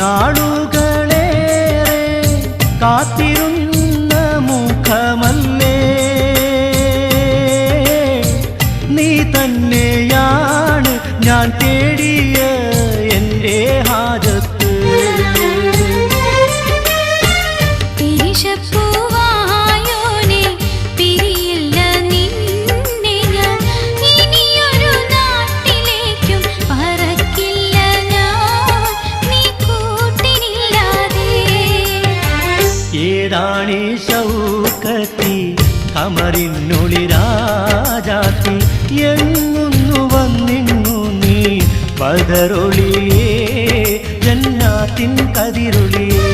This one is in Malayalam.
നാളുകളേറെ കാത്തിരുന്ന മുഖമല്ലേ നീ തന്നെയാണ് ഞാൻ തേടിയ എൻ്റെ ഹാജത്ത്. ഏതാണീ ശൗക്കത്തി കമറിനുളിരാജാത്തി എങ്ങുന്നു വന്നിങ്ങു നീ ബദറൊളിയേ ജന്നാത്തിൻ കതിരൊളിയേ.